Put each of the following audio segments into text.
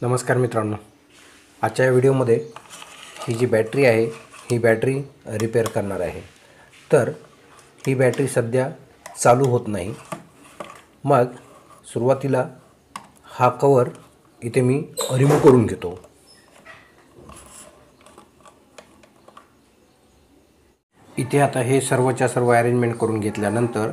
नमस्कार मित्रांनो, आजच्या या व्हिडिओमध्ये ही जी बॅटरी आहे ही बॅटरी रिपेअर करणार आहे। तर ही बॅटरी सध्या चालू होत नाही। मग सुरुवातीला हा कवर इथे मी रिमूव्ह करून घेतो। इथे आता हे सर्वच्या सर्व अरेंजमेंट करून घेतल्यानंतर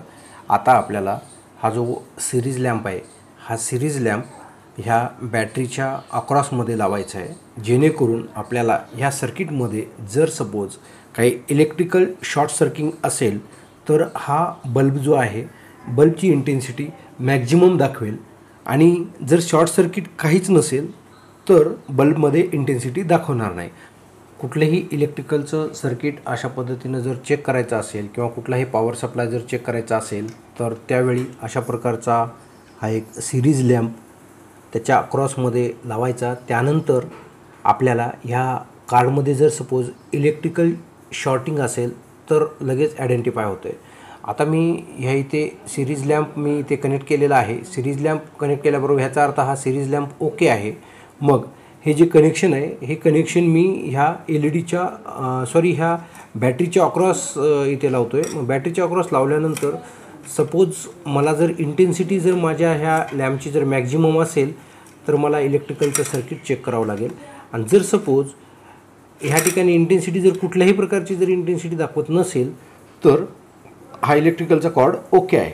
आता आपल्याला हा जो सिरीज लॅम्प आहे हा सिरीज लॅम्प ह्या बॅटरीच्या अक्रॉसमध्ये लावायचा आहे, जेणेकरून आपल्याला ह्या सर्किटमध्ये जर सपोज काही इलेक्ट्रिकल शॉर्ट सर्किट असेल तर हा बल्ब जो आहे बल्बची इंटेन्सिटी मॅक्झिमम दाखवेल आणि जर शॉर्ट सर्किट काहीच नसेल तर बल्बमध्ये इंटेन्सिटी दाखवणार नाही। कुठलेही इलेक्ट्रिकलचं सर्किट अशा पद्धतीने जर चेक करायचं असेल किंवा कुठलाही पॉवर सप्लाय जर चेक करायचा असेल तर त्यावेळी अशा प्रकारचा हा एक सिरीज लॅम्प त्याच्या अक्रॉसमध्ये लावायचा। त्यानंतर आपल्याला ह्या कार्डमध्ये जर सपोज इलेक्ट्रिकल शॉर्टिंग असेल तर लगेच आयडेंटिफाय होते। आता मी ह्या इथे सिरीज लॅम्प मी इथे कनेक्ट केलेला आहे। सिरीज लॅम्प कनेक्ट केल्याबरोबर ह्याचा अर्थ हा सिरीज लॅम्प ओके आहे। मग हे जे कनेक्शन आहे हे कनेक्शन मी ह्या ह्या बॅटरीच्या अक्रॉस इथे लावतो आहे। मग बॅटरीच्या अक्रॉस लावल्यानंतर सपोज मला जर इंटेन्सिटी जर माझ्या ह्या लॅम्पची जर मॅक्झिमम असेल तर मला इलेक्ट्रिकलचं सर्किट चेक करावं लागेल। आणि जर सपोज ह्या ठिकाणी इंटेन्सिटी जर कुठल्याही प्रकारची जर इंटेन्सिटी दाखवत नसेल तर हा इलेक्ट्रिकलचा कॉर्ड ओके आहे।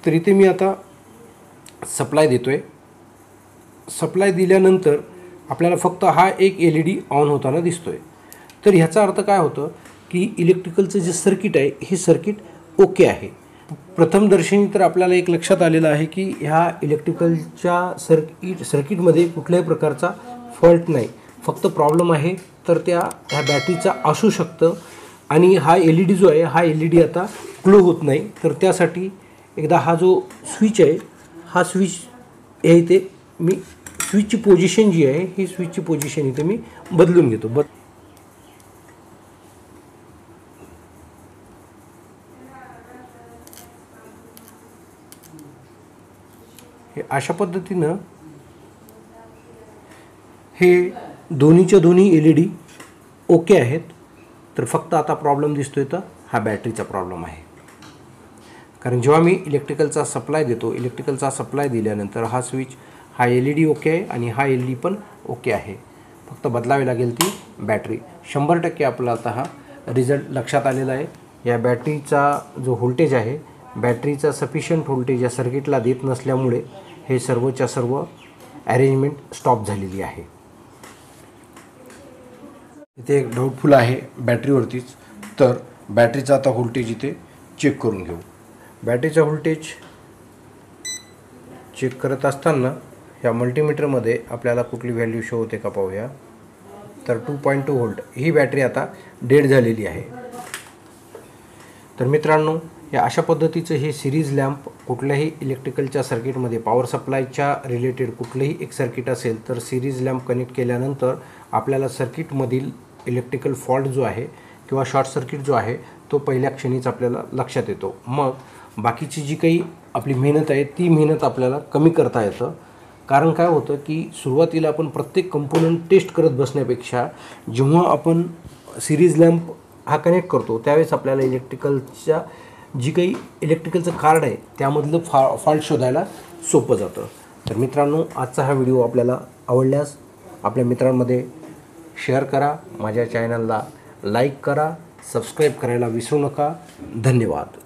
तर इथे मी आता सप्लाय देतो आहे। सप्लाय दिल्यानंतर आपल्याला फक्त हा एक LED ऑन होताना दिसतोय। तर ह्याचा अर्थ काय होतं की इलेक्ट्रिकलचं जे सर्किट आहे हे सर्किट ओके आहे। प्रथम दर्शनी तर आपल्याला एक लक्षात आलेलं आहे की ह्या इलेक्ट्रिकलच्या सर्किटमध्ये कुठल्याही प्रकारचा फॉल्ट नाही, फक्त प्रॉब्लेम आहे तर ह्या बॅटरीचा असू शकतं। आणि हा LED जो आहे हा LED आता ग्लो होत नाही, तर त्यासाठी एकदा हा जो स्विच आहे हा स्विच हे इथे मी स्विचची पोझिशन जी आहे ही स्विचची पोझिशन इथे मी बदलून घेतो। हे अशा पद्धतीनं हे दोन्हीच्या दोन्ही LED ओके आहेत। तर फक्त आता प्रॉब्लेम दिसतोय तर हा बॅटरीचा प्रॉब्लेम आहे। कारण जेव्हा मी इलेक्ट्रिकलचा सप्लाय देतो, इलेक्ट्रिकलचा सप्लाय दिल्यानंतर हा स्विच हा LED ओके आहे आणि हा LED पण ओके आहे। फक्त बदलावी लागेल ती बॅटरी। 100% आपला आता हा रिझल्ट लक्षात आलेला आहे। या बॅटरीचा जो व्होल्टेज आहे बॅटरीचा सफिशियंट व्होल्टेज या सर्किटला देत नसल्यामुळे हे सर्वच्या सर्व अरेंजमेंट स्टॉप झालेली आहे। इथे एक डाऊटफुल आहे बॅटरीवरतीच, तर बॅटरीचा आता व्होल्टेज इथे चेक करून घेऊ। बॅटरीचा व्होल्टेज चेक करत असताना या मल्टीमीटरमध्ये आपल्याला कुठली व्हॅल्यू शो होते का पाहूया। तर 2.2 व्होल्ट ही बॅटरी आता डेड झालेली आहे। तर मित्रांनो, या अशा पद्धतीचं हे सिरीज लॅम्प कुठल्याही इलेक्ट्रिकलच्या सर्किटमध्ये पॉवर सप्लायच्या रिलेटेड कुठलेही एक सर्किट असेल तर सिरीज लॅम्प कनेक्ट केल्यानंतर आपल्याला सर्किटमधील इलेक्ट्रिकल फॉल्ट जो आहे किंवा शॉर्ट सर्किट जो आहे तो पहिल्या क्षणीच आपल्याला लक्षात येतो। मग बाकीची जी काही आपली मेहनत आहे ती मेहनत आपल्याला कमी करता येतं। कारण काय होतं की सुरुवातीला आपण प्रत्येक कंपोनंट टेस्ट करत बसण्यापेक्षा जेव्हा आपण सिरीज लॅम्प हा कनेक्ट करतो त्यावेळेस आपल्याला इलेक्ट्रिकलच्या जी काही इलेक्ट्रिकलचं कार्ड आहे त्यामधलं फॉल्ट शोधायला सोपं जातं। तर मित्रांनो, आजचा हा व्हिडिओ आपल्याला आवडल्यास आपल्या मित्रांमध्ये शेअर करा, माझ्या चॅनलला लाईक करा, सबस्क्राईब करायला विसरू नका। धन्यवाद।